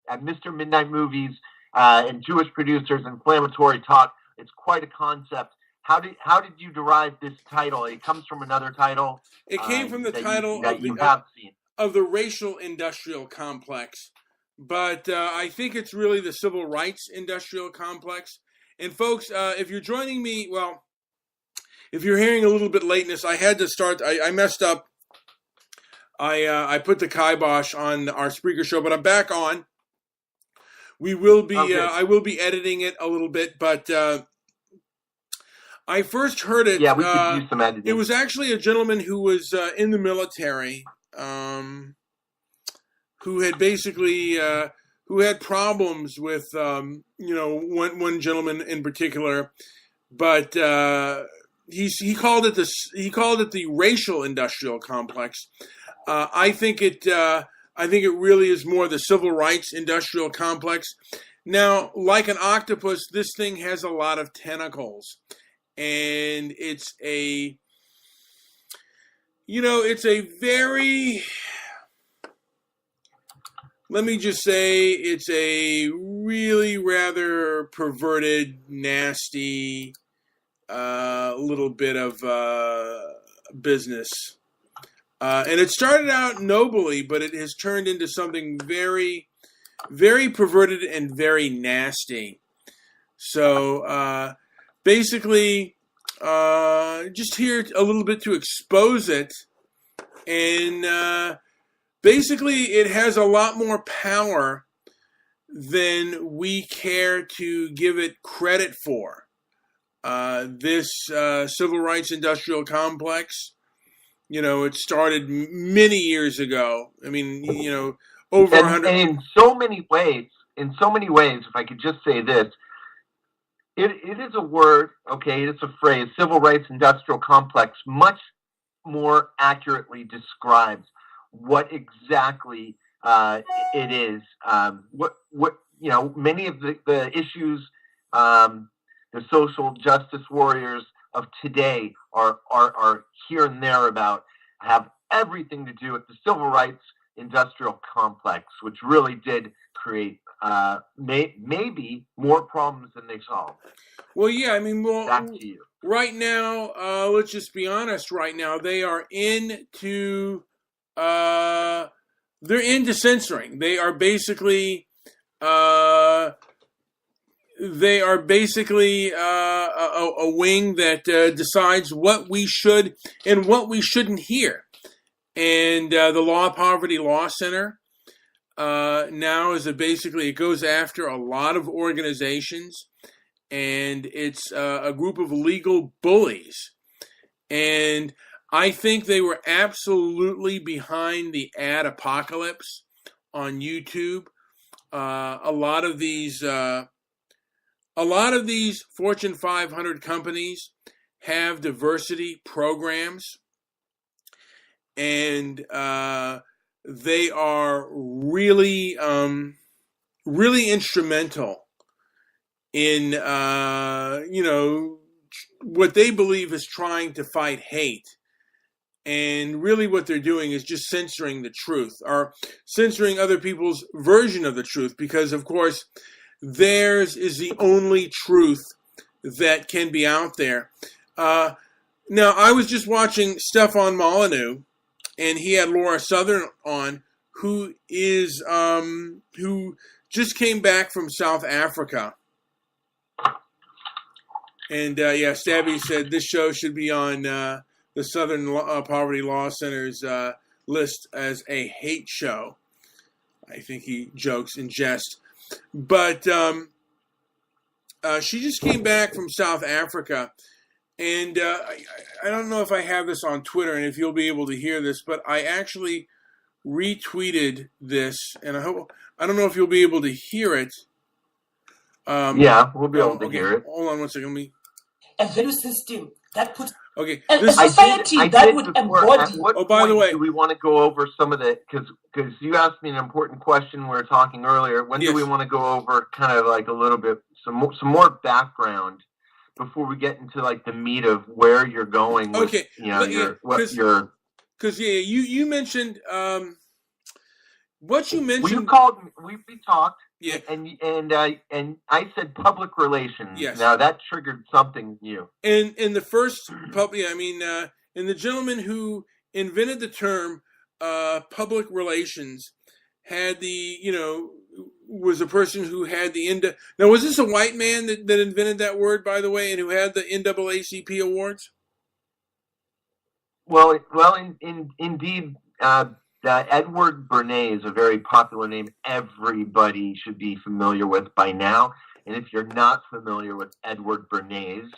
at Mr. Midnight Movies and Jewish Producers Inflammatory Talk. It's quite a concept. How did you derive this title? It comes from another title. It came from the title of the racial industrial complex, but I think it's really the civil rights industrial complex. And folks, if you're joining me, well, if you're hearing a little bit lateness, I had to start. I messed up. I put the kibosh on our Spreaker show, but I'm back on. We will be. Okay. I will be editing it a little bit, but I first heard it. Yeah, we could use some editing. It was actually a gentleman who was in the military, who had basically who had problems with one gentleman in particular, but he called it the racial industrial complex. I think it really is more the civil rights industrial complex. Now, like an octopus, this thing has a lot of tentacles, and it's a very, let me just say, it's a really rather perverted, nasty little bit of business. And it started out nobly, but it has turned into something very, very perverted and very nasty. So basically, just here a little bit to expose it. And basically, it has a lot more power than we care to give it credit for. This civil rights industrial complex, it started many years ago. I mean, over 100. And in so many ways, if I could just say this, it is a word, okay, it's a phrase, civil rights industrial complex, much more accurately describes what exactly it is. Many of the issues, the social justice warriors of today are here and there about, have everything to do with the civil rights industrial complex, which really did create maybe more problems than they solved. Well, yeah, I mean, back to you. Right now, let's just be honest. Right now, they are into censoring. They are basically a wing that decides what we should and what we shouldn't hear. And the Law Poverty Law Center now is it goes after a lot of organizations, and it's a group of legal bullies. And I think they were absolutely behind the ad apocalypse on YouTube. A lot of these Fortune 500 companies have diversity programs, and they are really, really instrumental in, what they believe is trying to fight hate. And really what they're doing is just censoring the truth, or censoring other people's version of the truth, because, of course, theirs is the only truth that can be out there. Now, I was just watching Stefan Molyneux, and he had Laura Southern on, who just came back from South Africa. And, Stabby said this show should be on the Southern Poverty Law Center's list as a hate show. I think he jokes in jest. But she just came back from South Africa. And I don't know if I have this on Twitter and if you'll be able to hear this, but I actually retweeted this. And I don't know if you'll be able to hear it. Yeah, we'll be able to hear it. Hold on one second. A value system that puts a society that would embody. By the way, do we want to go over some of the, because you asked me an important question when we were talking earlier. When do we want to go over kind of like a little bit, some more background before we get into like the meat of where you're going with, you mentioned, what you mentioned. You called me. We talked. Yeah. And I said public relations. Yes. Now that triggered something new. And the first and the gentleman who invented the term public relations had was a person who had the Now, was this a white man that invented that word, by the way, and who had the NAACP awards? Well, indeed, Edward Bernays, a very popular name everybody should be familiar with by now. And if you're not familiar with Edward Bernays,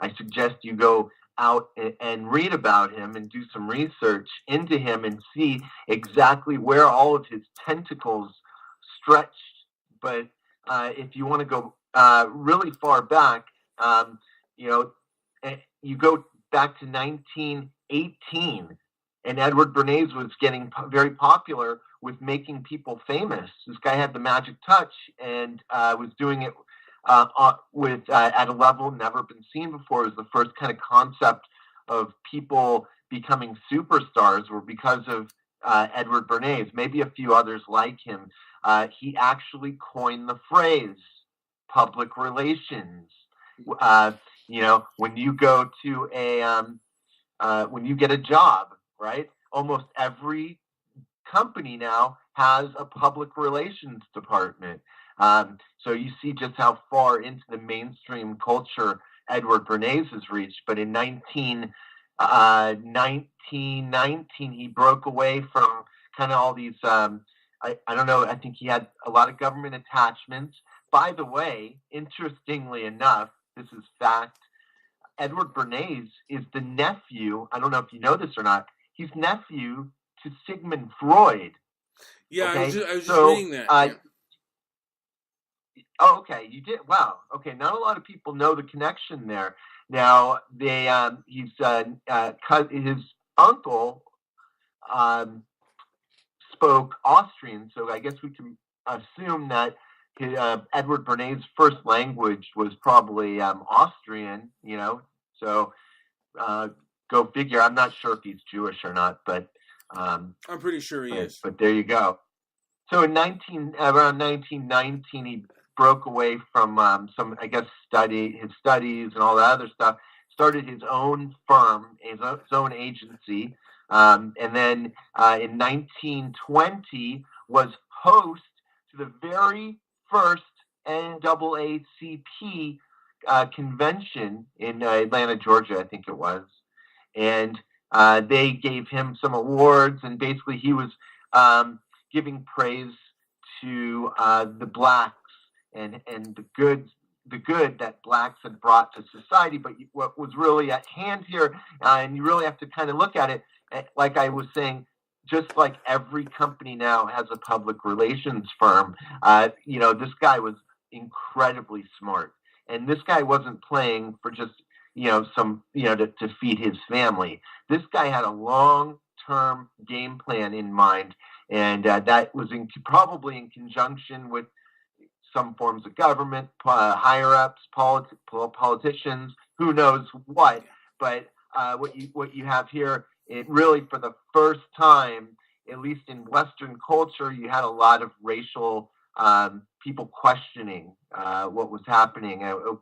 I suggest you go out and read about him and do some research into him and see exactly where all of his tentacles stretched. But if you want to go really far back, you go back to 1918, and Edward Bernays was getting very popular with making people famous. This guy had the magic touch and was doing it at a level never been seen before. It was the first kind of concept of people becoming superstars were because of Edward Bernays, maybe a few others like him. He actually coined the phrase public relations. When you go to when you get a job, right? Almost every company now has a public relations department. So you see just how far into the mainstream culture Edward Bernays has reached. But in 1919, he broke away from kind of all these, I don't know, I think he had a lot of government attachments. By the way, interestingly enough, this is fact, Edward Bernays is the nephew, I don't know if you know this or not, he's nephew to Sigmund Freud. Yeah, okay? I was just reading that. Oh, okay, you did. Wow. Okay, not a lot of people know the connection there. Now, his uncle spoke Austrian, so I guess we can assume that Edward Bernays' first language was probably Austrian. So go figure. I'm not sure if he's Jewish or not, but I'm pretty sure he is. But there you go. So around 1919, he broke away from his studies and all that other stuff, started his own firm, his own agency, and then in 1920 was host to the very first NAACP convention in Atlanta, Georgia, I think it was. And they gave him some awards, and basically he was giving praise to the blacks and the good that blacks had brought to society. But what was really at hand here, and you really have to kind of look at it, like I was saying, just like every company now has a public relations firm, this guy was incredibly smart. And this guy wasn't playing for just, to feed his family. This guy had a long-term game plan in mind. And that was probably in conjunction with some forms of government, higher-ups, politicians, who knows what. But what you have here, it really, for the first time, at least in Western culture, you had a lot of racial people questioning what was happening. There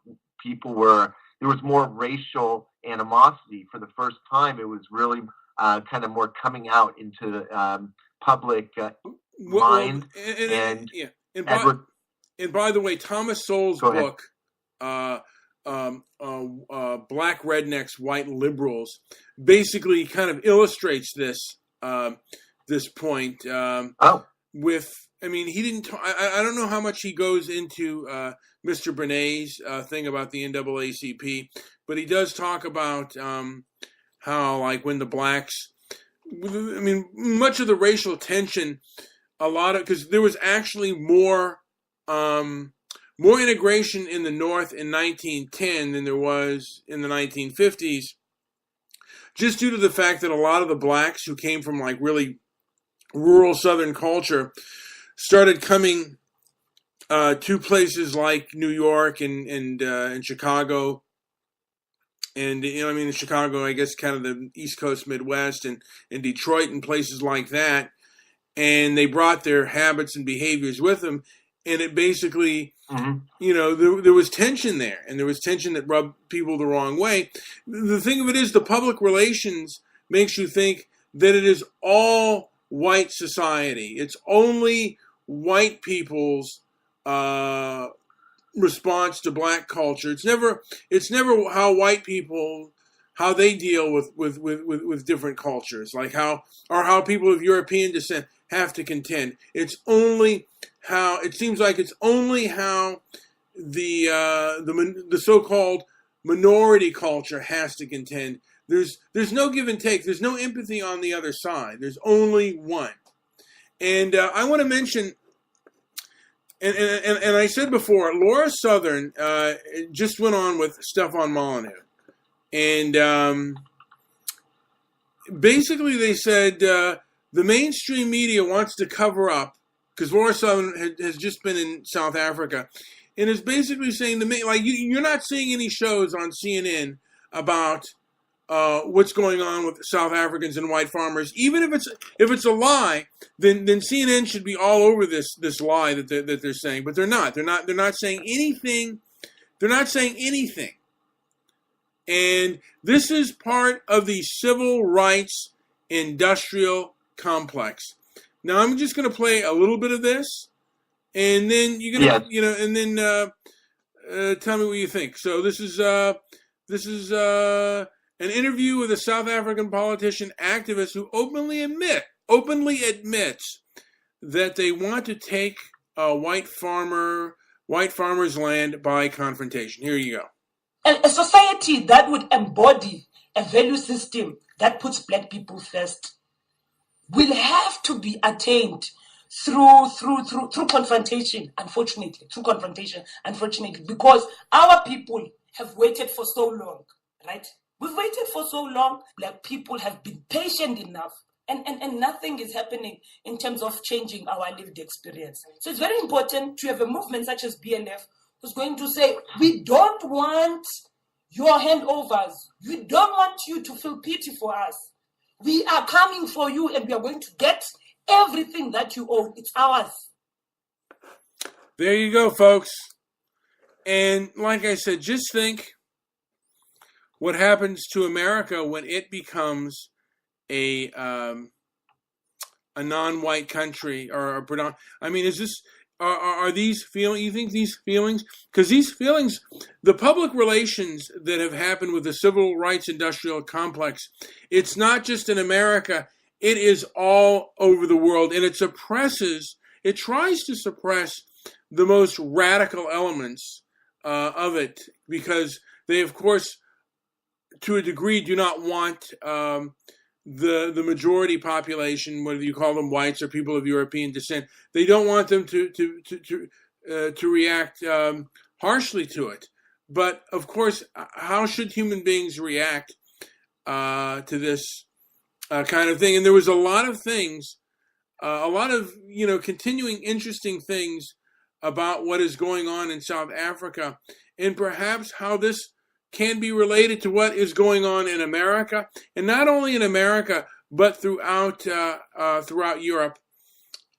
was more racial animosity. For the first time, it was really kind of more coming out into the public mind. And by the way, Thomas Sowell's book, Black Rednecks, White Liberals, basically kind of illustrates this point. He didn't. I don't know how much he goes into Mr. Bernays' thing about the NAACP, but he does talk about how, like, when the blacks, much of the racial tension, because there was actually more integration in the North in 1910 than there was in the 1950s, just due to the fact that a lot of the blacks who came from like really rural Southern culture started coming to places like New York and Chicago, and in Chicago, I guess kind of the East Coast, Midwest, and Detroit and places like that. and they brought their habits and behaviors with them, and it basically, there was tension there, and there was tension that rubbed people the wrong way. The thing of it is, the public relations makes you think that it is all white society. It's only white people's response to black culture. It's never how white people, how they deal with different cultures, like how people of European descent have to contend. It seems like it's only how the so-called minority culture has to contend. There's no give and take. There's no empathy on the other side. There's only one. And I want to mention, and I said before, Laura Southern just went on with Stefan Molyneux. And basically they said the mainstream media wants to cover up, because Laura Southern has just been in South Africa, and is basically saying to me, like, you're not seeing any shows on CNN about what's going on with South Africans and white farmers. Even if it's a lie, then CNN should be all over this lie that they're saying. But they're not. They're not saying anything. They're not saying anything. And this is part of the civil rights industrial complex. Now I'm just going to play a little bit of this, and then you're going to, tell me what you think. So this is an interview with a South African politician activist who openly admits that they want to take white farmers' land by confrontation. Here you go. A society that would embody a value system that puts black people first will have to be attained through confrontation, unfortunately, because our people have waited for so long, right? We've waited for so long. Black people have been patient enough, and nothing is happening in terms of changing our lived experience. So it's very important to have a movement such as BNF who's going to say, we don't want your handovers. We don't want you to feel pity for us. We are coming for you, and we are going to get everything that you own. It's ours. There you go, folks. And like I said, just think what happens to America when it becomes a non-white country, or a predominant. I mean, is this? Are these feelings? You think these feelings? Because these feelings, the public relations that have happened with the civil rights industrial complex, it's not just in America. It is all over the world, and it tries to suppress the most radical elements of it, because they, of course, to a degree, do not want the majority population, whether you call them whites or people of European descent, they don't want them to react harshly to it. But of course, how should human beings react to this kind of thing? And there was a lot of things, continuing interesting things about what is going on in South Africa, and perhaps how this can be related to what is going on in America, and not only in America, but throughout Europe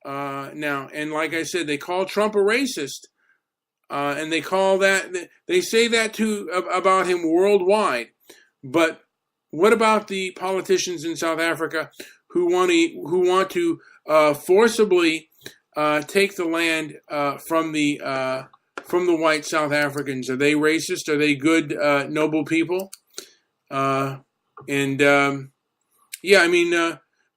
now. And like I said, they call Trump a racist, and they say that too about him worldwide. But what about the politicians in South Africa who want to forcibly take the land from the white South Africans? Are they racist? Are they good, noble people?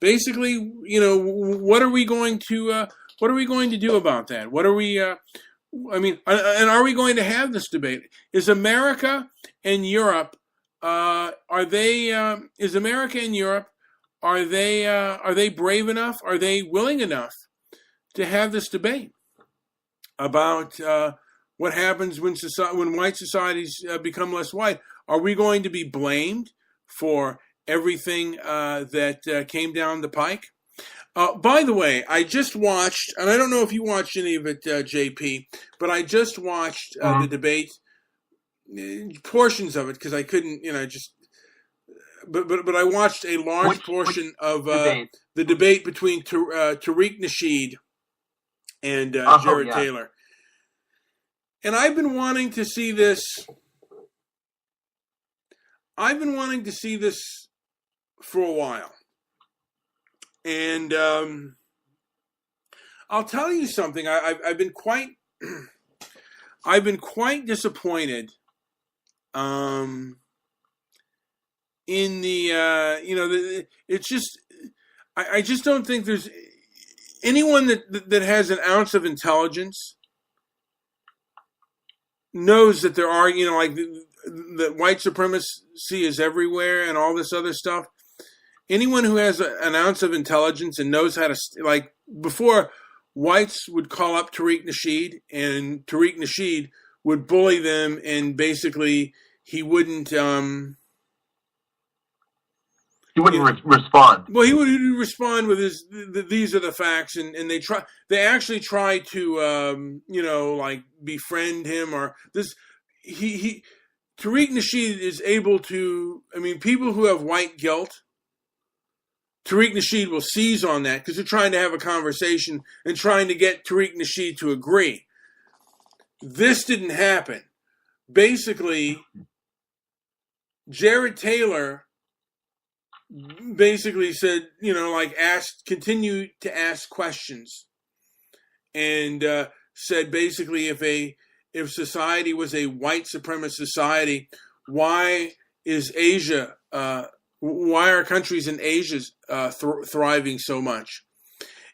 Basically, what are we going to do about that? What are we? And are we going to have this debate? Is America and Europe? Is America and Europe? Are they brave enough? Are they willing enough to have this debate about what happens when white societies become less white? Are we going to be blamed for everything that came down the pike? By the way, I just watched, and I don't know if you watched any of it, JP, but I just watched the debate, portions of it, because I couldn't, but I watched a large portion of debate? the debate between Tariq Nasheed and Jared Taylor. And I've been wanting to see this. I've been wanting to see this for a while. And I'll tell you something. I've been quite disappointed in the it's just I just don't think there's anyone that has an ounce of intelligence knows that there are, like that white supremacy is everywhere and all this other stuff. Anyone who has an ounce of intelligence and knows how to, like, before, whites would call up Tariq Nasheed, and Tariq Nasheed would bully them, and basically he wouldn't respond. Well, he would respond with his "these are the facts," and they actually try to like befriend him or this. Tariq Nasheed is able to. I mean, people who have white guilt, Tariq Nasheed will seize on that because they're trying to have a conversation and trying to get Tariq Nasheed to agree. This didn't happen. Basically, Jared Taylor basically said, continued to ask questions, and said basically if society was a white supremacist society, why is Asia? Why are countries in Asia thriving so much?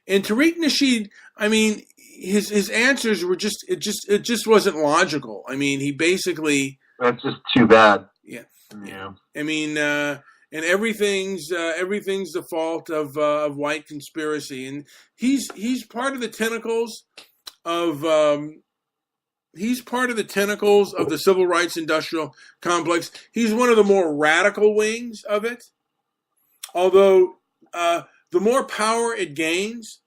And Tariq Nasheed, I mean, his answers were it just wasn't logical. I mean, he basically, that's just too bad. Yeah. Yeah. I mean, and everything's the fault of white conspiracy, and he's part of the tentacles of the civil rights industrial complex. He's one of the more radical wings of it. Although the more power it gains,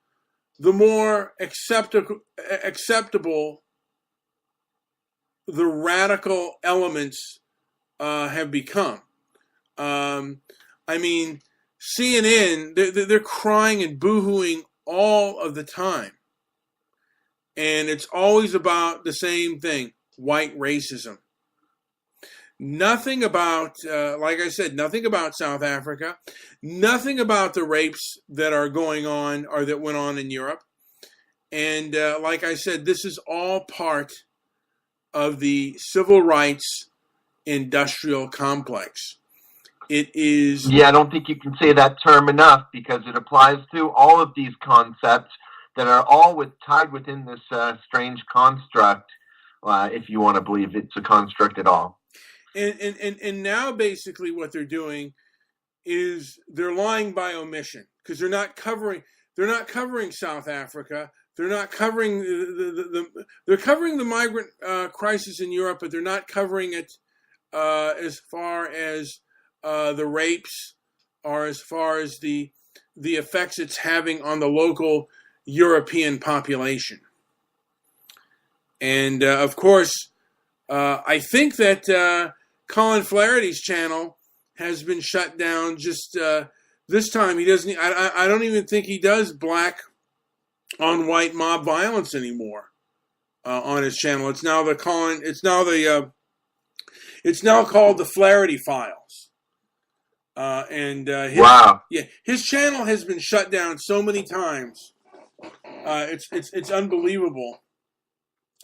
the more acceptable the radical elements have become. I mean, CNN, they're crying and boohooing all of the time. And it's always about the same thing, white racism. Nothing about, like I said, nothing about South Africa, nothing about the rapes that are going on or that went on in Europe. And like I said, this is all part of the civil rights industrial complex. It is. Yeah, I don't think you can say that term enough because it applies to all of these concepts that are all tied within this strange construct, if you want to believe it's a construct at all. And now basically what they're doing is they're lying by omission because they're not covering South Africa. They're not covering they're covering the migrant crisis in Europe, but they're not covering it as far as the rapes or as far as the effects it's having on the local European population. And of course, I think that Colin Flaherty's channel has been shut down. Just this time, he doesn't. I don't even think he does black on white mob violence anymore on his channel. It's now It's now called the Flaherty Files. Wow. Yeah, his channel has been shut down so many times. It's unbelievable.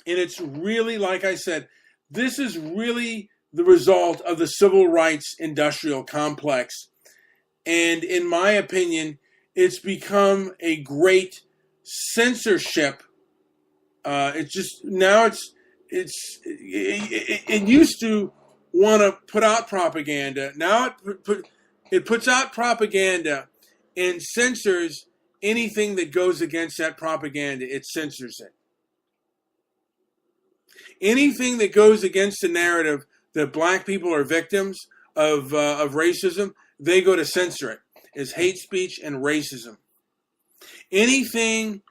And it's really, like I said, this is really the result of the civil rights industrial complex. And in my opinion, it's become a great censorship. It used to want to put out propaganda. Now it puts out propaganda and censors anything that goes against that propaganda. It censors it. Anything that goes against the narrative that black people are victims of racism, they go to censor it as hate speech and racism. Anything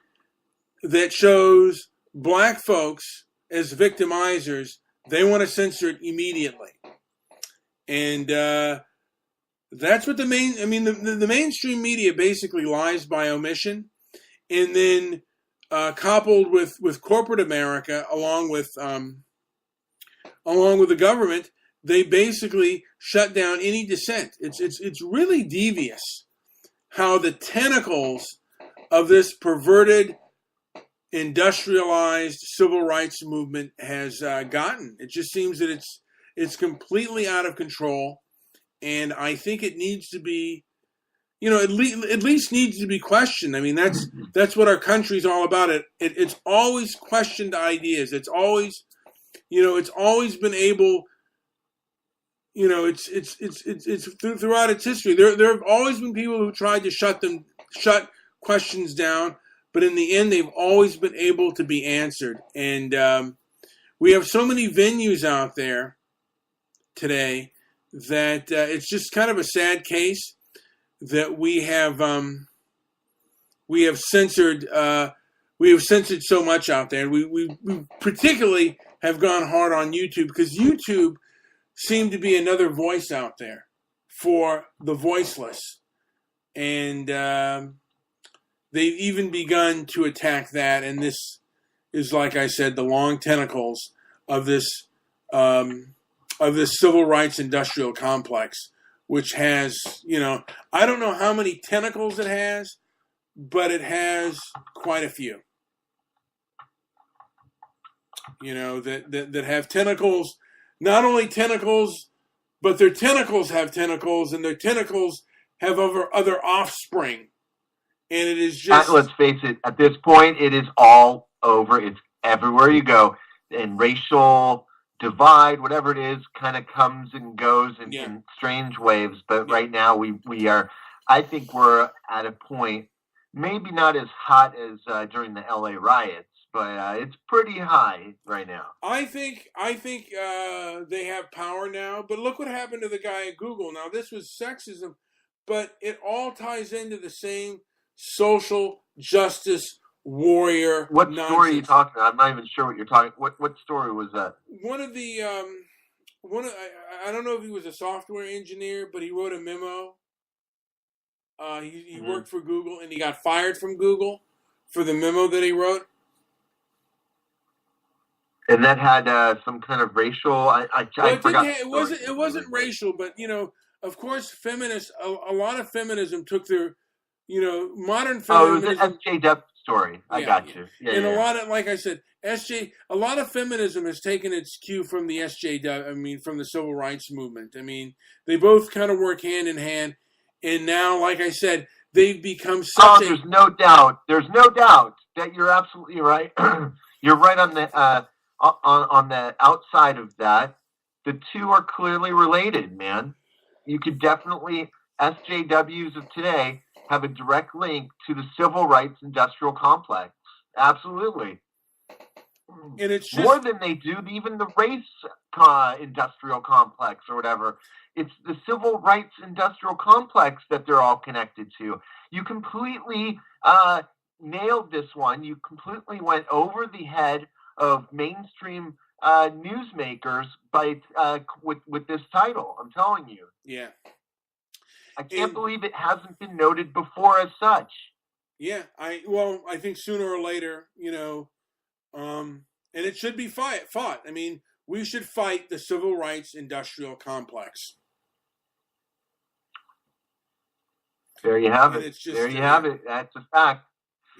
that shows black folks as victimizers, they want to censor it immediately. And That's what the mainstream media basically lies by omission, and then coupled with corporate America, along with the government, they basically shut down any dissent. It's really devious how the tentacles of this perverted, industrialized civil rights movement has gotten. It just seems that it's completely out of control, and I think it needs to be, at least needs to be questioned. I mean, that's what our country's all about. It's always questioned ideas. It's always, it's always been able. It's throughout its history. There have always been people who tried to shut questions down, but in the end, they've always been able to be answered. And we have so many venues out there today that it's just kind of a sad case that we have censored so much out there. We particularly have gone hard on YouTube, because YouTube seemed to be another voice out there for the voiceless, and they've even begun to attack that. And this is, like I said, the long tentacles of this civil rights industrial complex, which has, I don't know how many tentacles it has, but it has quite a few. That have tentacles. Not only tentacles, but their tentacles have tentacles, and their tentacles have other offspring. And it is just... Let's face it, at this point, it is all over. It's everywhere you go. And racial divide, whatever it is, kind of comes and goes in strange waves. But right now, we are... I think we're at a point, maybe not as hot as during the LA riots, but it's pretty high right now. I think they have power now. But look what happened to the guy at Google. Now, this was sexism, but it all ties into the same social justice warrior. What nonsense. Story are you talking about? I'm not even sure what you're talking. What story was that? I don't know if he was a software engineer, but he wrote a memo. He worked for Google, and he got fired from Google for the memo that he wrote. And that had some kind of racial. I forgot. It wasn't racial, but of course, feminists. A lot of feminism took their, modern feminism. Oh, it was an SJW story. I got you. Yeah, and a lot of, like I said, a lot of feminism has taken its cue from the SJW. I mean, from the civil rights movement. I mean, they both kind of work hand in hand. And now, like I said, they've become such. There's no doubt. There's no doubt that you're absolutely right. You're right on the outside of that. The two are clearly related, man. You could definitely, SJWs of today have a direct link to the civil rights industrial complex. Absolutely. And it's just, more than they do even the race industrial complex or whatever. It's the civil rights industrial complex that they're all connected to. You completely nailed this one. You completely went over the head of mainstream newsmakers by with this title. I'm telling you. Yeah. I can't believe it hasn't been noted before as such. Yeah, I think sooner or later, and it should be fought. I mean, we should fight the civil rights industrial complex. There you have it. There you have it. That's a fact.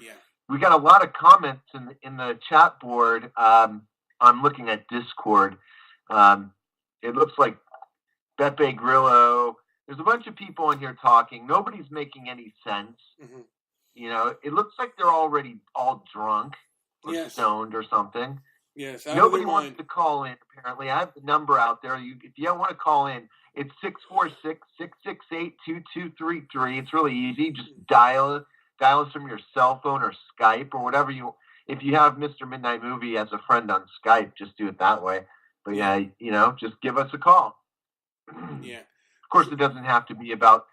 Yeah. We got a lot of comments in the chat board. I'm looking at Discord. It looks like Beppe Grillo. There's a bunch of people in here talking. Nobody's making any sense. Mm-hmm. It looks like they're already all drunk or stoned or something. Yes. Nobody wants to call in, apparently. I have the number out there. If you want to call in, it's 646-668-2233. It's really easy. Just dial us from your cell phone or Skype or whatever you. If you have Mr. Midnight Movie as a friend on Skype, just do it that way. But just give us a call. Yeah. Of course, it doesn't have to be about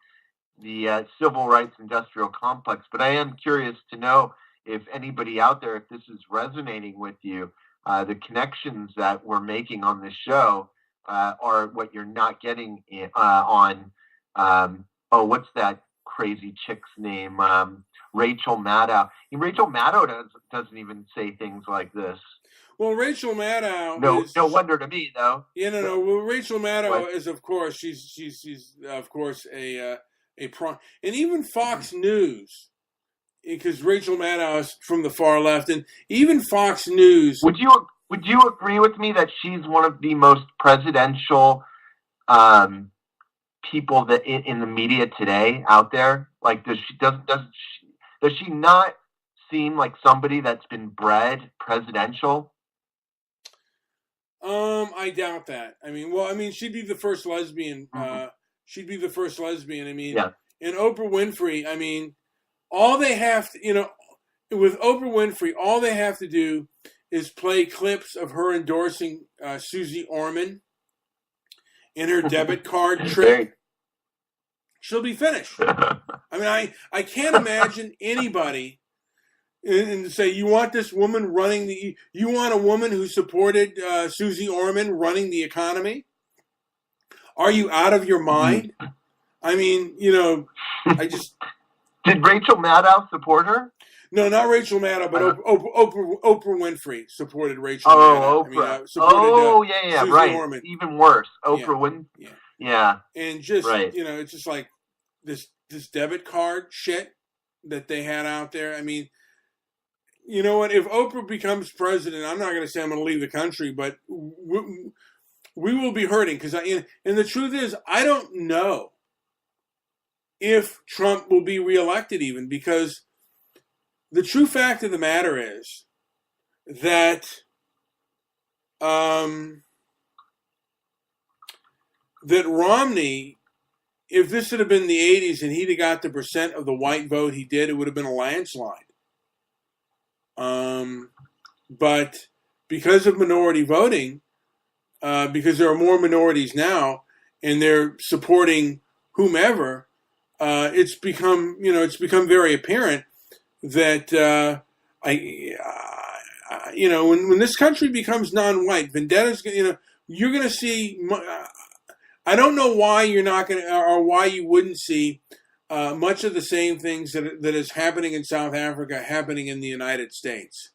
the civil rights industrial complex, but I am curious to know if anybody out there, if this is resonating with you, the connections that we're making on this show are what you're not getting on what's that crazy chick's name? Rachel Maddow. Rachel Maddow doesn't even say things like this. Well, Rachel Maddow. No wonder to me, though. Yeah, no. Well, Rachel Maddow is, of course, she's of course a and even Fox News, because Rachel Maddow is from the far left, and even Fox News. Would you agree with me that she's one of the most presidential people that in the media today out there? Like, does she not seem like somebody that's been bred presidential? I doubt that. I mean, she'd be the first lesbian. She'd be the first lesbian. I mean, yeah. And Oprah Winfrey. I mean, all they have to, with Oprah Winfrey, all they have to do is play clips of her endorsing Susie Orman in her debit card trick. She'll be finished. I mean, I can't imagine anybody and say, you want this woman running you want a woman who supported Susie Orman running the economy? Are you out of your mind? I mean, I just... Did Rachel Maddow support her? No, not Rachel Maddow, but Oprah Winfrey supported Rachel Maddow. Oprah. Susie right. Orman. Even worse. Oprah Winfrey. Yeah. And just, it's just like this debit card shit that they had out there. I mean, you know what? If Oprah becomes president, I'm not going to say I'm going to leave the country, but we will be hurting. And the truth is, I don't know if Trump will be reelected even, because the true fact of the matter is that that Romney, if this had been the 80s and he'd have got the percent of the white vote he did, it would have been a landslide. But because of minority voting, because there are more minorities now and they're supporting whomever, it's become very apparent that when this country becomes non-white, vendettas, you're going to see. I don't know why you're not going to, or why you wouldn't see much of the same things that is happening in South Africa happening in the United States,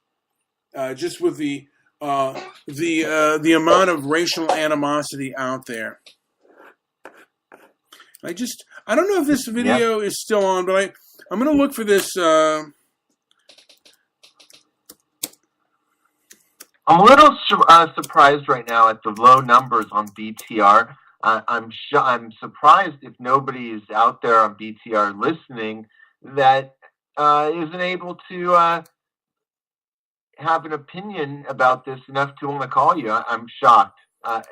just with the amount of racial animosity out there. I don't know if this video is still on, but I'm going to look for this. I'm a little surprised right now at the low numbers on BTR. I'm surprised if nobody is out there on BTR listening that isn't able to have an opinion about this enough to want to call you. I'm shocked.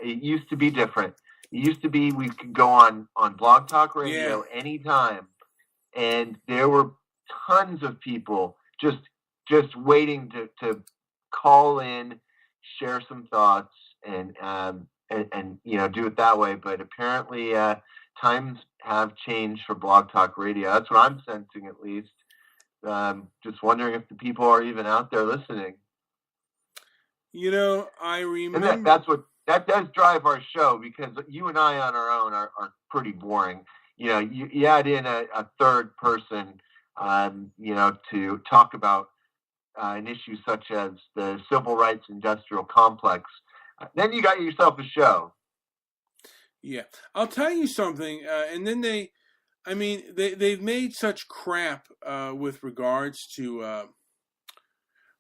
It used to be different. It used to be we could go on Blog Talk Radio anytime, and there were tons of people just waiting to call in, share some thoughts, and do it that way. But apparently times have changed for Blog Talk Radio. That's what I'm sensing, at least. Just wondering if the people are even out there listening. I remember. And that does drive our show, because you and I on our own are pretty boring. You add in a third person, to talk about an issue such as the civil rights industrial complex. Then you got yourself a show. Yeah. I'll tell you something. And then they've made such crap with regards to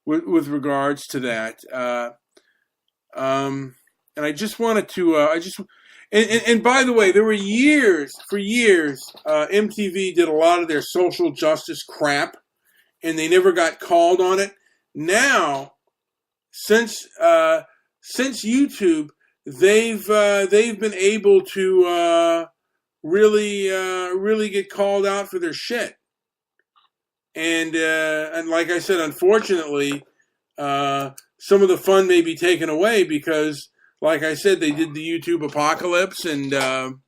that. And I just wanted to, and by the way, there were for years, MTV did a lot of their social justice crap, and they never got called on it. Now, since YouTube, they've been able to really get called out for their shit. And like I said, unfortunately, some of the fun may be taken away because, like I said, they did the YouTube apocalypse, and I'm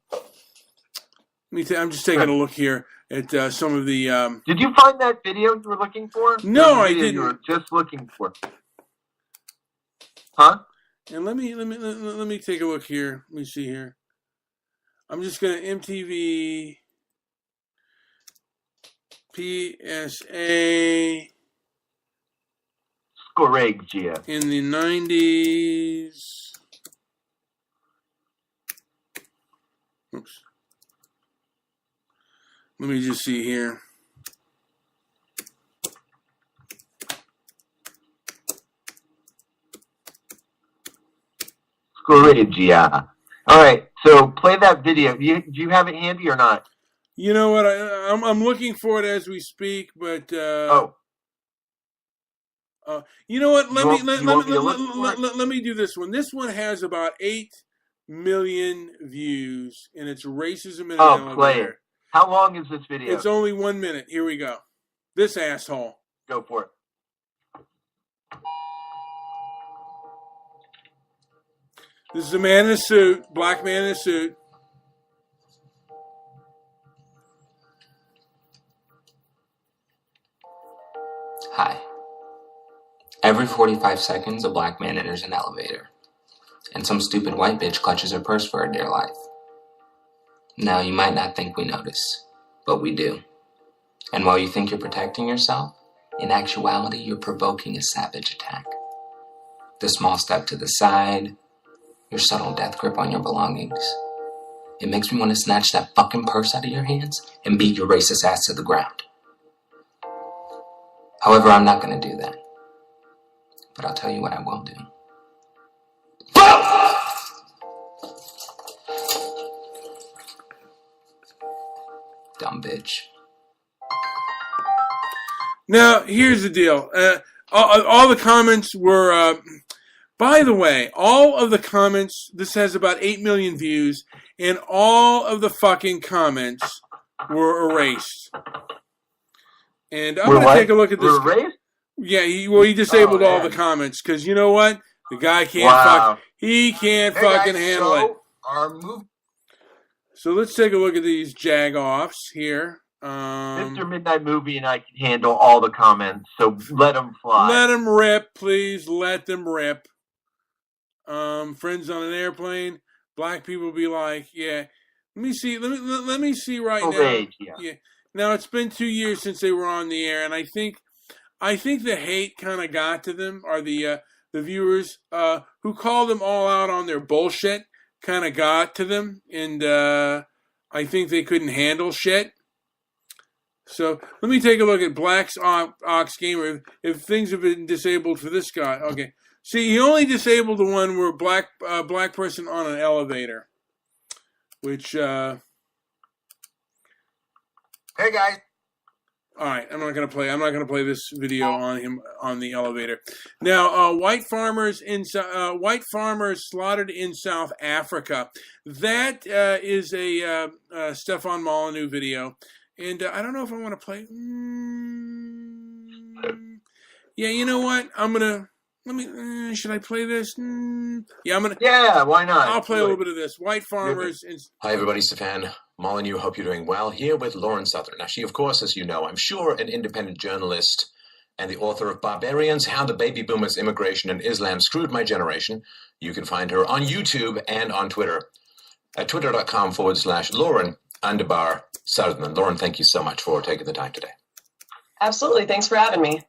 just taking a look here at some of the. Did you find that video you were looking for? No, I didn't. You were just looking for. Huh? And let me take a look here. Let me see here. I'm just going to MTV PSA Scoregia. in the 90s. Oops. Let me just see here. Scoregia. All right, so play that video. Do you have it handy or not? You know what? I'm looking for it as we speak, but you know what? Let me do this one. This one has about 8 million views, and it's racism in an elevator. Play it. How long is this video? It's only 1 minute. Here we go. This asshole. Go for it. This is a man in a suit, black man in a suit. Hi. Every 45 seconds, a black man enters an elevator, and some stupid white bitch clutches her purse for her dear life. Now, you might not think we notice, but we do. And while you think you're protecting yourself, in actuality, you're provoking a savage attack. The small step to the side, your subtle death grip on your belongings. It makes me want to snatch that fucking purse out of your hands and beat your racist ass to the ground. However, I'm not going to do that. But I'll tell you what I will do. Dumb bitch. Now, here's the deal. All the comments were... by the way, all of the comments, this has about 8 million views, and all of the fucking comments were erased. And I'm going to take a look at this. Were erased? Yeah, he disabled all the comments, because you know what? The guy can't can't fucking handle it. So let's take a look at these jag-offs here. Mr. Midnight Movie and I can handle all the comments, so let them fly. Let them rip, please. Let them rip. Friends on an airplane. Black people be like, yeah. Let me see right now. Yeah. Now it's been 2 years since they were on the air, and I think the hate kind of got to them, or the viewers who called them all out on their bullshit kind of got to them, and I think they couldn't handle shit. So let me take a look at Black's Ox Gamer. If things have been disabled for this guy, okay. See, he only disabled the one where black person on an elevator, which. Hey guys. All right, I'm not gonna play this video on him on the elevator. Now, white farmers slaughtered in South Africa. That is a Stefan Molyneux video, and I don't know if I want to play. Yeah, you know what? Should I play this? Yeah, I'm gonna. Yeah, why not? I'll play a little bit of this. White farmers. Hi, everybody. Stefan Molyneux. Hope you're doing well. Here with Lauren Southern. Now, she, of course, as you know, I'm sure, an independent journalist and the author of Barbarians: How the Baby Boomers, Immigration, and Islam Screwed My Generation. You can find her on YouTube and on Twitter at twitter.com/Lauren_Southern. Lauren, thank you so much for taking the time today. Absolutely. Thanks for having me.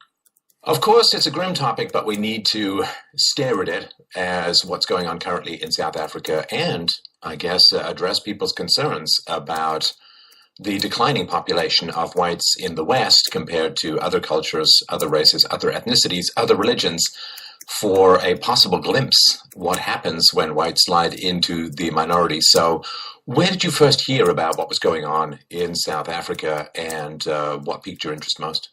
Of course, it's a grim topic, but we need to stare at it as what's going on currently in South Africa and, I guess, address people's concerns about the declining population of whites in the West compared to other cultures, other races, other ethnicities, other religions, for a possible glimpse what happens when whites slide into the minority. So where did you first hear about what was going on in South Africa, and what piqued your interest most?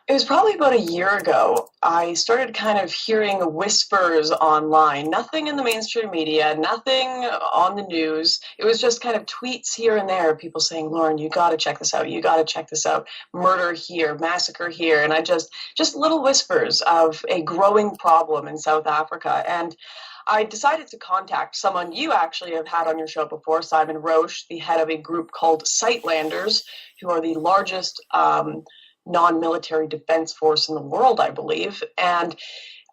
It was probably about a year ago. I started kind of hearing whispers online, nothing in the mainstream media, nothing on the news. It was just kind of tweets here and there, people saying, Lauren, you got to check this out. You got to check this out. Murder here, massacre here. And I just little whispers of a growing problem in South Africa. And I decided to contact someone you actually have had on your show before, Simon Roche, the head of a group called Sightlanders, who are the largest non-military defense force in the world, I believe. And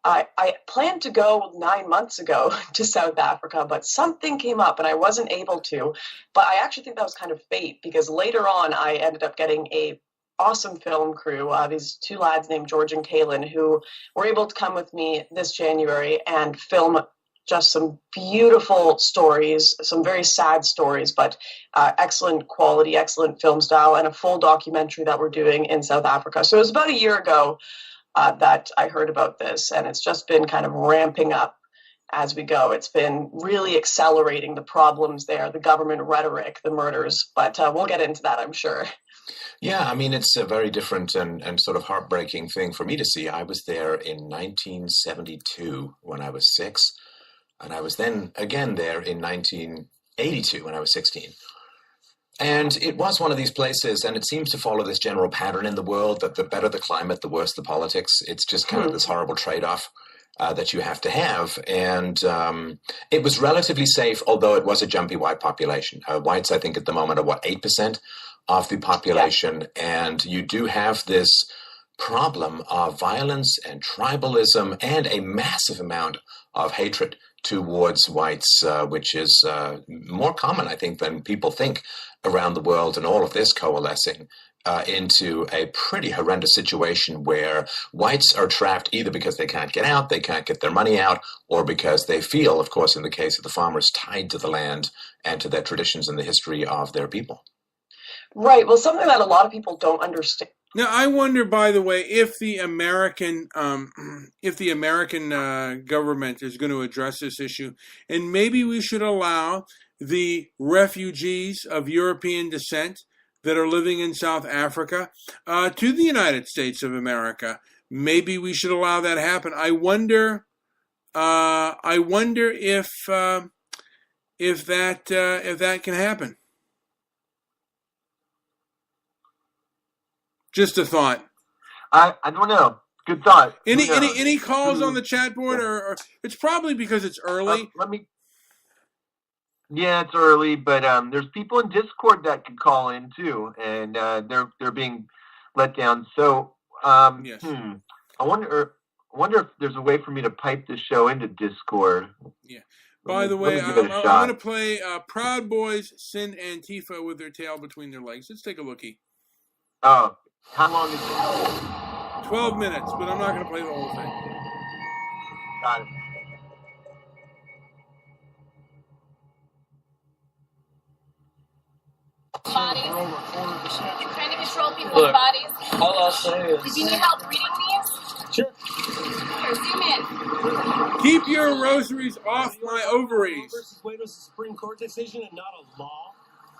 I planned to go 9 months ago to South Africa, but something came up and I wasn't able to. But I actually think that was kind of fate, because later on I ended up getting a awesome film crew, these two lads named George and Kaylin, who were able to come with me this January and film just some beautiful stories, some very sad stories, but excellent quality, excellent film style, and a full documentary that we're doing in South Africa. So it was about a year ago that I heard about this, and it's just been kind of ramping up as we go. It's been really accelerating the problems there, the government rhetoric, the murders, but we'll get into that, I'm sure. Yeah, I mean, it's a very different and sort of heartbreaking thing for me to see. I was there in 1972 when I was 6, and I was then again there in 1982 when I was 16. And it was one of these places, and it seems to follow this general pattern in the world that the better the climate, the worse the politics. It's just kind of this horrible trade-off that you have to have. And it was relatively safe, although it was a jumpy white population. Whites, I think, at the moment are, 8% of the population? Yeah. And you do have this problem of violence and tribalism and a massive amount of hatred towards whites, which is more common, I think, than people think around the world, and all of this coalescing into a pretty horrendous situation where whites are trapped either because they can't get out, they can't get their money out, or because they feel, of course, in the case of the farmers, tied to the land and to their traditions and the history of their people. Right. Well, something that a lot of people don't understand. Now, I wonder, by the way, if the American government is going to address this issue, and maybe we should allow the refugees of European descent that are living in South Africa to the United States of America. Maybe we should allow that to happen. I wonder if that can happen. Just a thought. I don't know. Good thought. Any calls on the chat board, or it's probably because it's early. Yeah, it's early, but there's people in Discord that could call in too, and they're being let down. So yes. I wonder if there's a way for me to pipe this show into Discord. Yeah. By the way, I'm going to play Proud Boys Sin Antifa with their tail between their legs. Let's take a lookie. Oh, how long is it? 12 minutes, but I'm not going to play the whole thing. Got it. Bodies. You're trying to control people's bodies. All I'll say is... Did you need help reading these? Sure. Here, zoom in. Keep your rosaries off my ovaries. Versus Wade was a Supreme Court decision and not a law.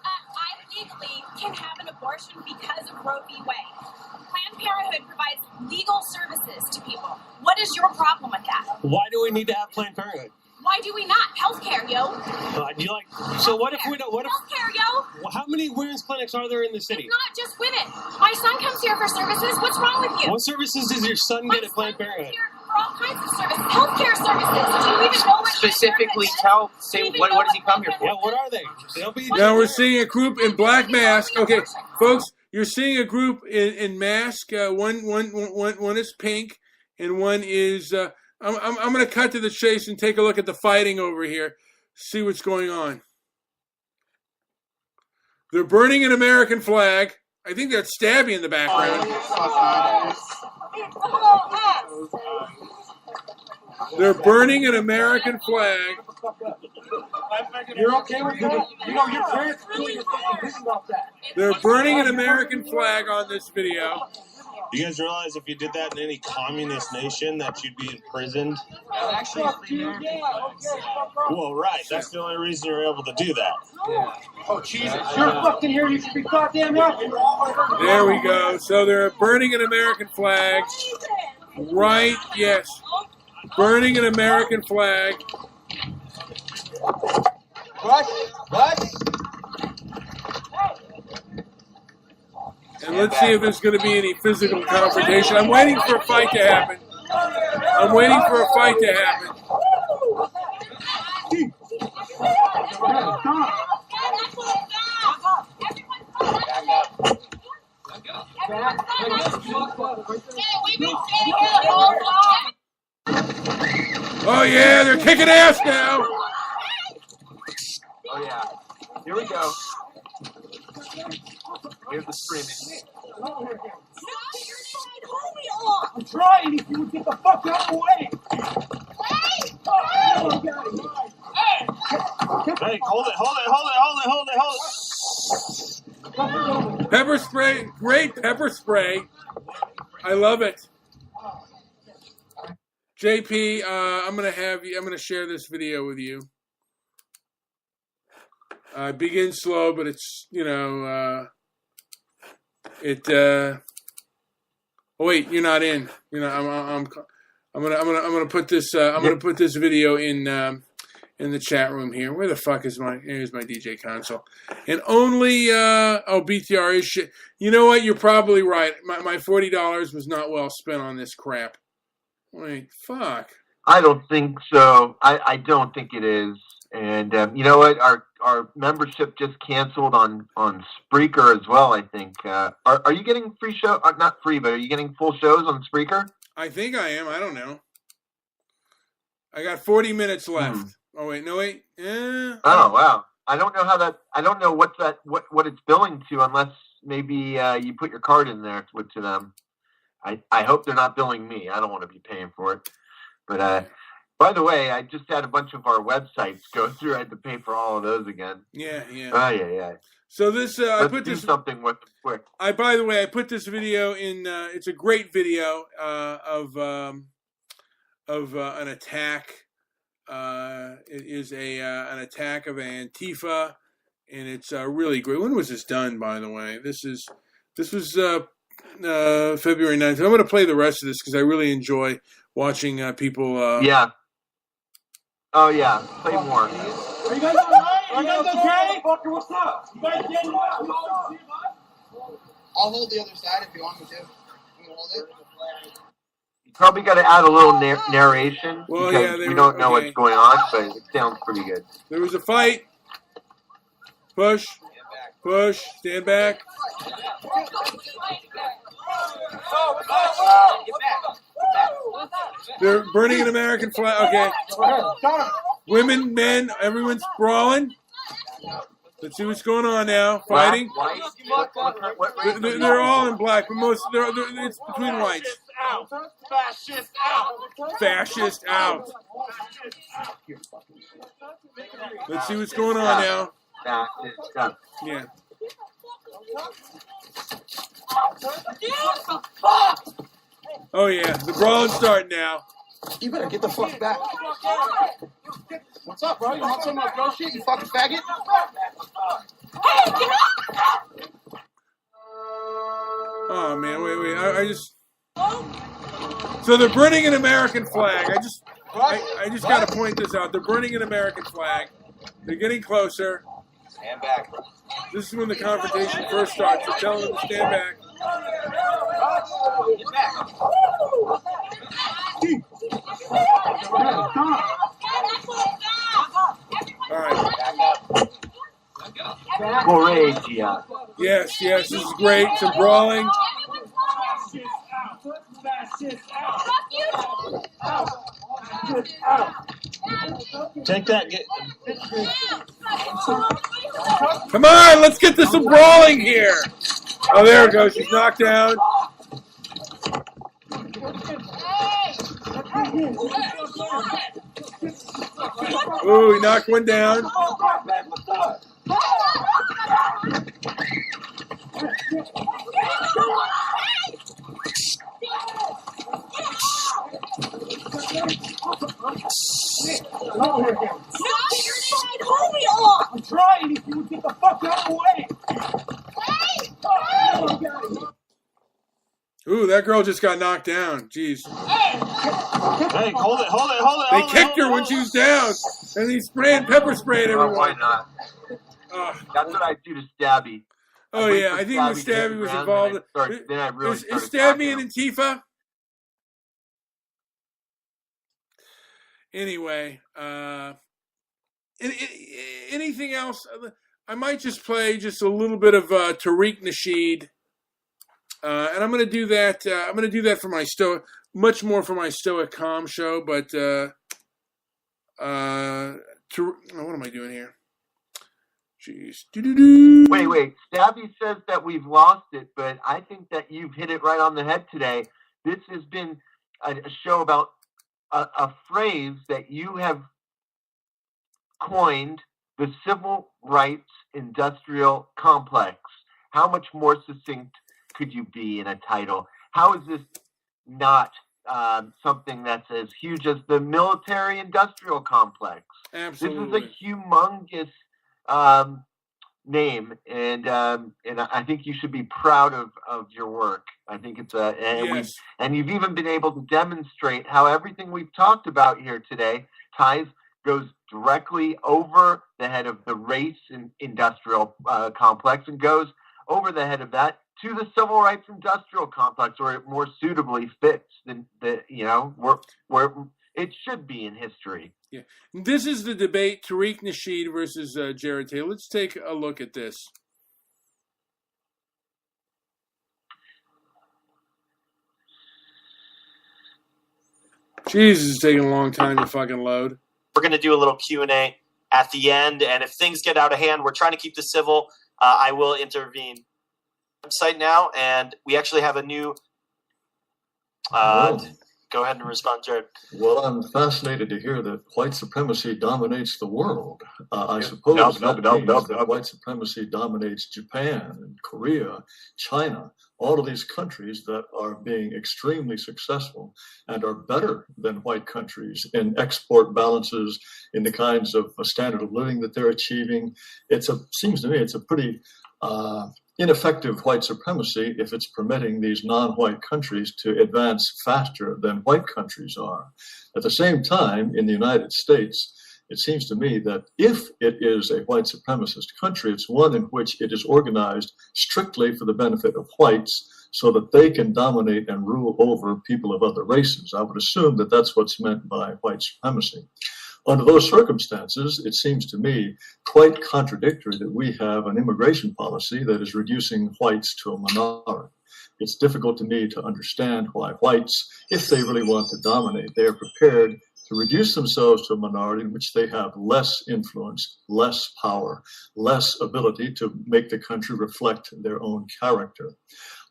I legally can have an abortion because of Roe v. Wade. Planned Parenthood provides legal services to people. What is your problem with that? Why do we need to have Planned Parenthood? Why do we not? Healthcare, yo. So what if we don't? What if? Healthcare, yo. How many women's clinics are there in the city? It's not just women. My son comes here for services. What's wrong with you? What services does your son get at Planned Parenthood? For all kinds of services. Healthcare services. Do you even know what specifically say what does he come here for? Yeah, what are they? Now we're seeing a group in black mask. Okay, folks, you're seeing a group in mask. One is pink, and one is. I'm going to cut to the chase and take a look at the fighting over here. See what's going on. They're burning an American flag. I think that's Stabby in the background. They're burning an American flag. You're okay with it? You know, your parents really are thinking about that. They're burning an American flag on this video. You guys realize if you did that in any communist nation that you'd be imprisoned? Well, right. That's the only reason you're able to do that. Yeah. Oh, Jesus. You're fucking here. You should be goddamn happy. There we go. So they're burning an American flag. Right, yes. Burning an American flag. What? And let's see if there's going to be any physical confrontation. I'm waiting for a fight to happen. yeah, they're kicking ass now. Oh yeah. Here we go. Here's the screaming. I'm trying. If you would get the fuck out of the way. Hey, hold it. Pepper spray, great pepper spray. I love it. JP, I'm gonna share this video with you. Begin slow, but it's oh wait, you're not in. I'm gonna put this put this video in the chat room here. Where the fuck is here's my DJ console. And only BTR is shit. You know what? You're probably right. My $40 was not well spent on this crap. Wait, fuck. I don't think so. I don't think it is. And you know what? Our membership just canceled on Spreaker as well, I think. Are you getting free show? Not free, but are you getting full shows on Spreaker? I think I am. I don't know. I got 40 minutes left. Oh wait, no wait. Oh wow. I don't know how that. I don't know what it's billing to unless maybe you put your card in there to them. I hope they're not billing me. I don't want to be paying for it. But by the way, I just had a bunch of our websites go through. I had to pay for all of those again. Yeah, yeah. Oh yeah. So this I put this something with quick. By the way, I put this video in. It's a great video of an attack. It is an attack of Antifa, and it's really great. When was this done, by the way? This was February 9th. I'm going to play the rest of this because I really enjoy watching people. Yeah. Oh yeah. Play more. Are you guys alright? Are you guys okay? What's up? You guys getting what? I'll hold the other side if you want me to. You can hold it. You probably got to add a little narration Well, because yeah, we don't know what's going on, but it sounds pretty good. There was a fight. Push. Push. Stand back. They're burning an American flag. Okay. Women, men, everyone's brawling. Let's see what's going on now. Fighting. They're all in black, but it's between whites. Fascist out. Fascist out. Let's see what's going on now. Yeah. Oh yeah, the brawl's starting now. You better get the fuck back. What's up, bro? You want some of my girl shit, you fucking faggot? Oh man, wait. I just. So they're burning an American flag. I just got to point this out. They're burning an American flag. They're getting closer. Stand back. This is when the confrontation first starts. They're telling them to stand back. Get back. All right. Courageous. Yes, this is great. Some brawling. Take that. Come on, let's get to some brawling here. Oh, there it goes. She's knocked down. Ooh, he knocked one down. I'm trying. If you would get the fuck out of the way. Ooh, that girl just got knocked down. Jeez. Hey, hold it. They kicked her when she was down, and he pepper sprayed everyone. Why not? That's what I do to Stabby. Oh yeah, I think the Stabby was involved. Is Stabby an Antifa? Anyway, anything else? I might just play just a little bit of Tariq Nasheed, and I'm going to do that. I'm going to do that for my much more for my Stoic Calm show. But what am I doing here? Jeez. Doo-doo-doo. Wait. Stabby says that we've lost it, but I think that you've hit it right on the head today. This has been a show about a phrase that you have coined, the civil rights industrial complex. How much more succinct could you be in a title? How is this not something that's as huge as the military industrial complex? Absolutely. This is a humongous name, and I think you should be proud of your work. I think it's Yes. and you've even been able to demonstrate how everything we've talked about here today goes directly over the head of the race and industrial complex and goes over the head of that to the civil rights industrial complex, where it more suitably fits where it should be in history. Yeah. This is the debate, Tariq Nasheed versus Jared Taylor. Let's take a look at this. Jesus, it's taking a long time to fucking load. We're going to do a little Q&A at the end, and if things get out of hand, we're trying to keep this civil. I will intervene. Website now, and we actually have a new... Go ahead and respond, Jared. Well, I'm fascinated to hear that white supremacy dominates the world. I suppose that white supremacy dominates Japan and Korea, China, all of these countries that are being extremely successful and are better than white countries in export balances, in the kinds of standard of living that they're achieving. Seems to me it's a pretty ineffective white supremacy if it's permitting these non-white countries to advance faster than white countries are. At the same time, in the United States, it seems to me that if it is a white supremacist country, it's one in which it is organized strictly for the benefit of whites so that they can dominate and rule over people of other races. I would assume that that's what's meant by white supremacy. Under those circumstances, it seems to me quite contradictory that we have an immigration policy that is reducing whites to a minority. It's difficult to me to understand why whites, if they really want to dominate, they are prepared to reduce themselves to a minority in which they have less influence, less power, less ability to make the country reflect their own character.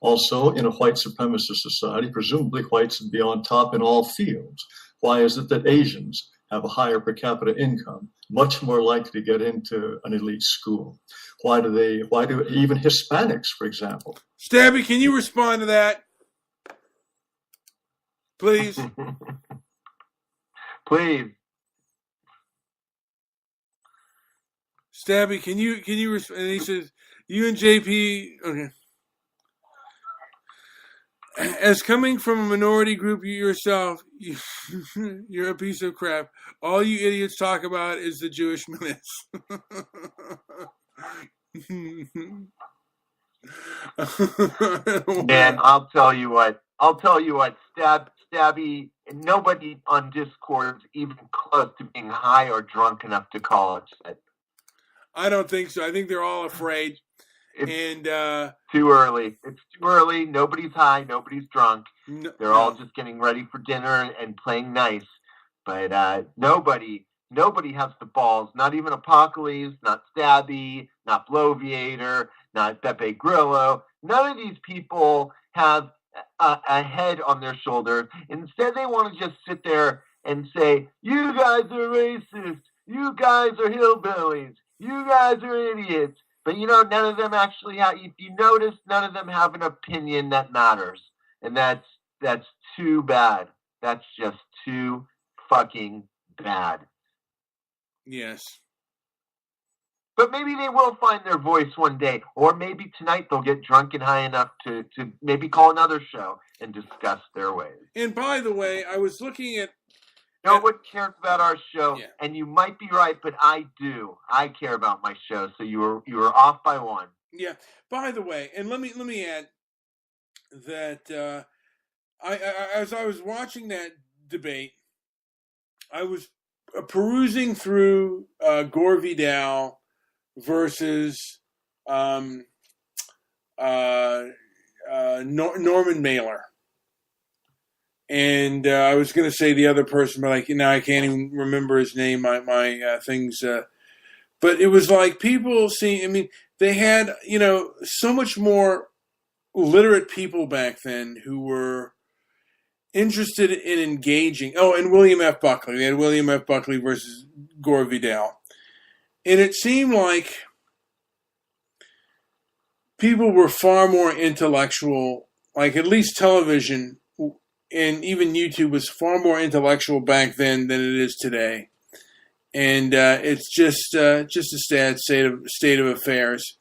Also, in a white supremacist society, presumably whites would be on top in all fields. Why is it that Asians have a higher per capita income, much more likely to get into an elite school? Why do even Hispanics, for example? Stabby, can you respond to that? Please. Please. Stabby, can you respond? And he says, you and JP, okay. As coming from a minority group yourself, you're a piece of crap. All you idiots talk about is the Jewish menace. Man, I'll tell you what, Stabby, nobody on Discord is even close to being high or drunk enough to call it shit. I don't think so. I think they're all afraid. It's too early. It's too early. Nobody's high. Nobody's drunk. They're all just getting ready for dinner and playing nice. But nobody has the balls. Not even Apocalypse. Not Stabby. Not Bloviator. Not Beppe Grillo. None of these people have a head on their shoulder. Instead, they want to just sit there and say, "You guys are racist. You guys are hillbillies. You guys are idiots." But, none of them actually have, if you notice, none of them have an opinion that matters. And that's too bad. That's just too fucking bad. Yes. But maybe they will find their voice one day. Or maybe tonight they'll get drunk and high enough to maybe call another show and discuss their ways. And by the way, I was looking at... No one cares about our show, and you might be right, but I do. I care about my show, so you were off by one. Yeah. By the way, and let me add that as I was watching that debate, I was perusing through Gore Vidal versus Norman Mailer. And I was going to say the other person, but now I can't even remember his name. My things, but it was like people seeing. I mean, they had so much more literate people back then who were interested in engaging. Oh, and William F. Buckley. They had William F. Buckley versus Gore Vidal, and it seemed like people were far more intellectual. Like at least television. And even YouTube was far more intellectual back then than it is today, and it's just a sad state of affairs,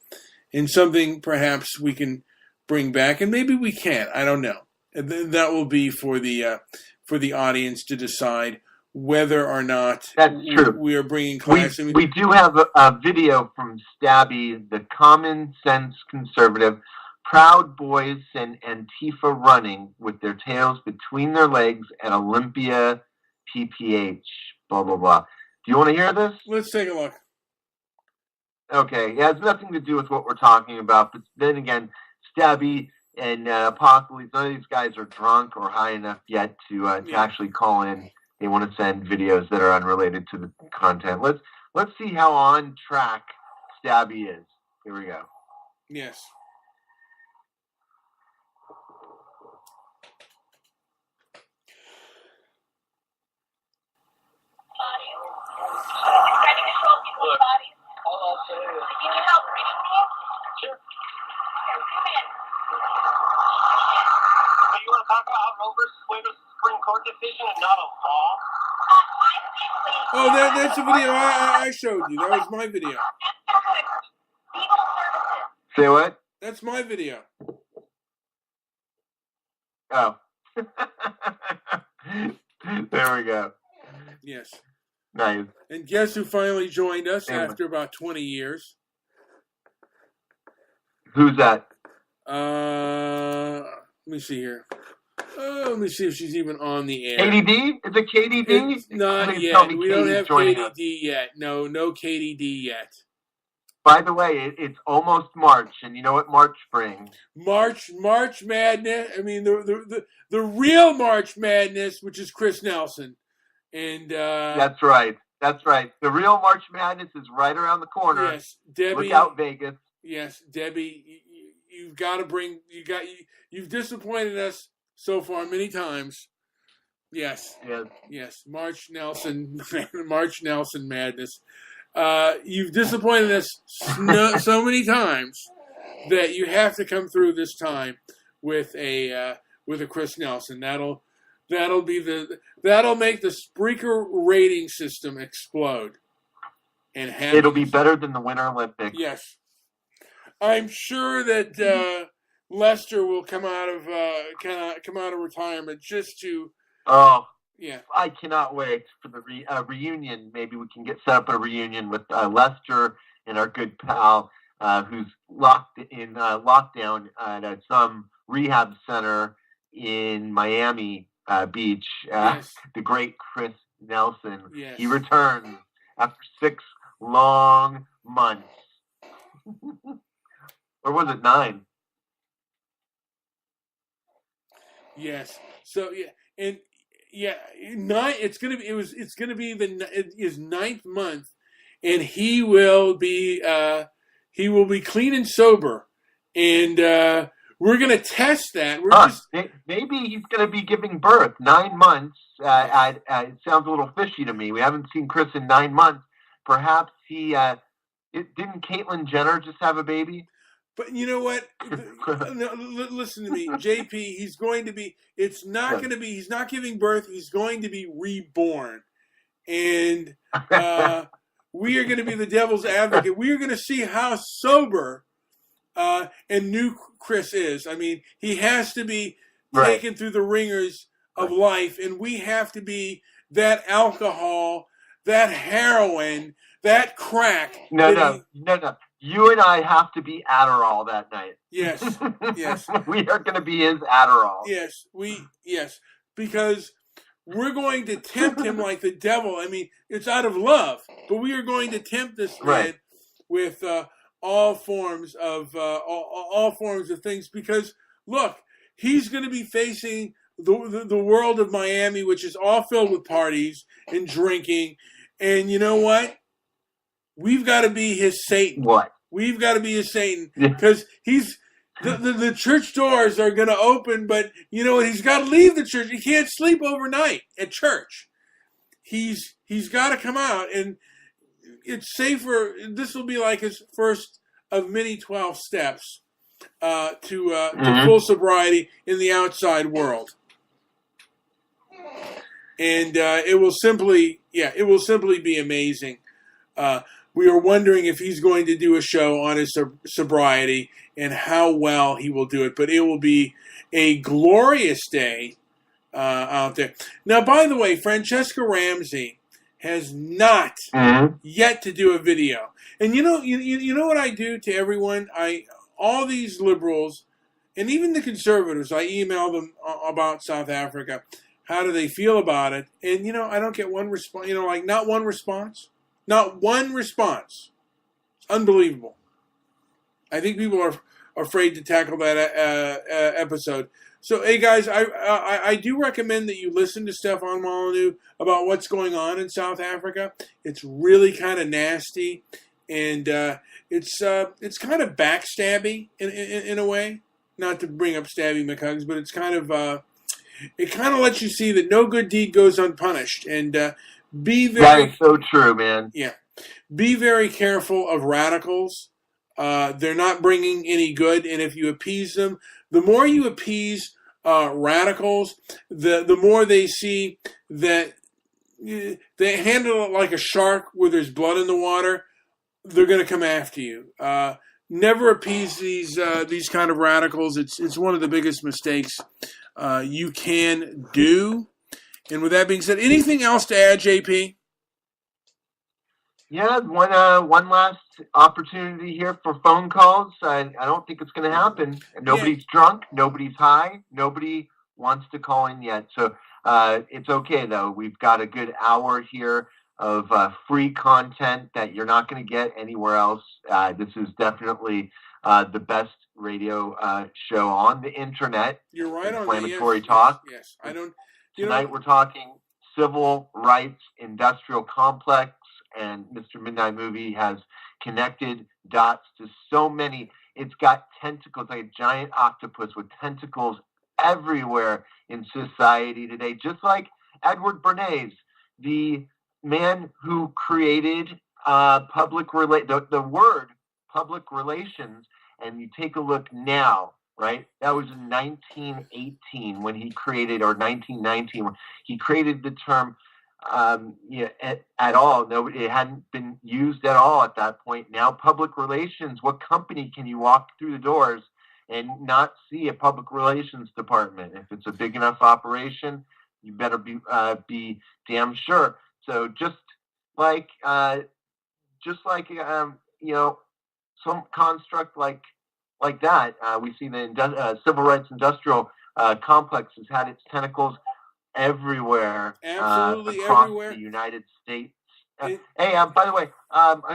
and something perhaps we can bring back, and maybe we can't. I don't know. And that will be for the audience to decide whether or not that's true. We are bringing class. We do have a video from Stabby, the common sense conservative. Proud Boys and Antifa running with their tails between their legs at Olympia PPH, blah, blah, blah. Do you want to hear this? Let's take a look. Okay. It has nothing to do with what we're talking about, but then again, Stabby and Apocalypse, none of these guys are drunk or high enough yet to actually call in. They want to send videos that are unrelated to the content. Let's see how on track Stabby is. Here we go. Yes. Trying to control people's bodies. Do you need help reading me? Sure. Here, come in. So you want to talk about how Roe versus Wade was a Supreme Court decision and not a law? Oh, that's a video I showed you. That was my video. Say what? That's my video. Oh. There we go. Yes. Nice. And guess who finally joined us after about 20 years? Who's that? Let me see here. Let me see if she's even on the air. KDD? Is it KDD? It's not yet. We don't have KDD yet. No KDD yet. By the way, it's almost March, and you know what March brings? March Madness. I mean, the real March Madness, which is Chris Nelson. And That's right. The real March Madness is right around the corner. Yes, Debbie. Look out, Vegas. Yes, Debbie. You've got to bring. You've disappointed us so far many times. Yes. Yes. March Nelson Madness. You've disappointed us so many times that you have to come through this time with a Chris Nelson. That'll make the Spreaker rating system explode. And it'll be better than the Winter Olympics. Yes, I'm sure that Lester will come out of retirement just to. Oh. Yeah. I cannot wait for the reunion. Maybe we can set up a reunion with Lester and our good pal who's locked in lockdown at some rehab center in Miami Beach. Yes. The great Chris Nelson. Yes. He returns after 6 long months. Or was it 9? Yes. So yeah, and yeah, 9. It's gonna be his 9th month, and he will be clean and sober, and we're gonna test that. Maybe he's gonna be giving birth. 9 months. It sounds a little fishy to me. We haven't seen Chris in 9 months. Perhaps he didn't Caitlyn Jenner just have a baby? But you know what? No, listen to me, JP. He's going to be. It's not going to be. He's not giving birth. He's going to be reborn, and we are going to be the devil's advocate. We are going to see how sober and new Chris is. I mean, he has to be taken through the ringers of life, and we have to be that alcohol, that heroin, that crack. No. You and I have to be Adderall that night. Yes. We are going to be his Adderall. Yes, because we're going to tempt him like the devil. I mean, it's out of love, but we are going to tempt this man with all forms of things. Because look, he's going to be facing the world of Miami, which is all filled with parties and drinking. And you know what? We've got to be his Satan. What? We've got to be his Satan, because the church doors are going to open, but you know what? He's got to leave the church. He can't sleep overnight at church. He's got to come out, and it's safer. This will be like his first of many 12 steps to full sobriety in the outside world. And it will simply be amazing. We are wondering if he's going to do a show on his sobriety and how well he will do it. But it will be a glorious day out there. Now, by the way, Francesca Ramsey has not yet to do a video. And you know what I do to everyone? All these liberals and even the conservatives, I email them about South Africa. How do they feel about it? And I don't get one response. Not one response. Not one response. It's unbelievable. I think people are afraid to tackle that episode. So, hey guys, I do recommend that you listen to Stefan Molyneux about what's going on in South Africa. It's really kind of nasty, and it's kind of backstabby in a way. Not to bring up Stabby McHugs, but it's kind of it kind of lets you see that no good deed goes unpunished, and be very. That is so true, man. Yeah, be very careful of radicals. They're not bringing any good, and if you appease them, the more you appease radicals, the more they see that they handle it like a shark where there's blood in the water. They're going to come after you. Never appease these kind of radicals. It's one of the biggest mistakes you can do. And with that being said, anything else to add, JP? Yeah, one last opportunity here for phone calls. I don't think it's going to happen. Nobody's drunk. Nobody's high. Nobody wants to call in yet. So it's okay, though. We've got a good hour here of free content that you're not going to get anywhere else. This is definitely the best radio show on the internet. You're right on Inflammatory talk. Yes, I don't. Tonight we're talking civil rights industrial complex, and Mr. Midnight Movie has connected dots to so many. It's got tentacles, like a giant octopus with tentacles everywhere in society today, just like Edward Bernays, the man who created the word public relations. And you take a look now, right? That was in 1918 when he created, or 1919 when he created the term at all. Nobody, it hadn't been used at all at that point. Now, public relations. What company can you walk through the doors and not see a public relations department? If it's a big enough operation, you better be damn sure. So just like some construct like that, we see the civil rights industrial complex has had its tentacles everywhere, across everywhere. The United States. Hey, by the way,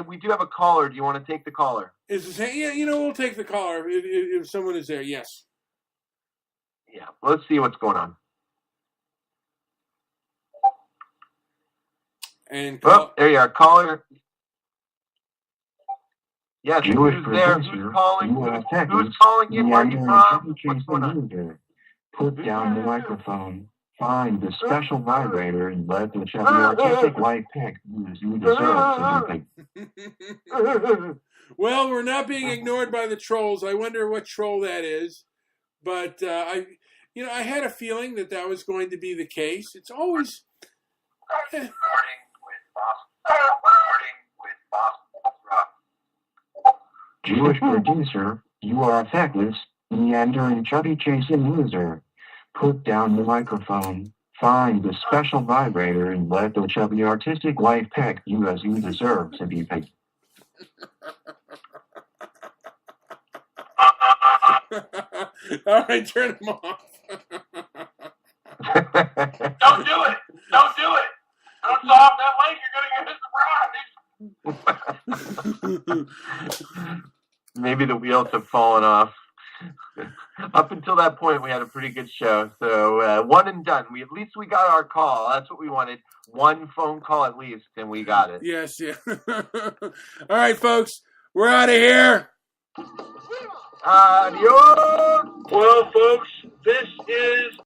we do have a caller. Do you want to take the caller? We'll take the caller if someone is there. Yes. Yeah. Let's see what's going on. And there you are, caller. Yes, who's there? Who's calling? Who's calling in? Where are you from? What's going on? Put down the microphone. Find the special vibrator and let the artistic light pick as you deserve. Well, we're not being ignored by the trolls. I wonder what troll that is. But I had a feeling that was going to be the case. It's always. Jewish producer, you are a feckless, meandering, chubby chasing loser. Put down the microphone, find the special vibrator, and let the chubby artistic life peck you as you deserve to be picked. All right, turn him off. Don't do it! Don't do it! Don't stop that link, you're going to get surprised! Maybe the wheels have fallen off. Up until that point, we had a pretty good show. So one and done. At least we got our call. That's what we wanted. One phone call at least, and we got it. Yes, yeah. All right, folks. We're out of here. Adios. Well, folks, this is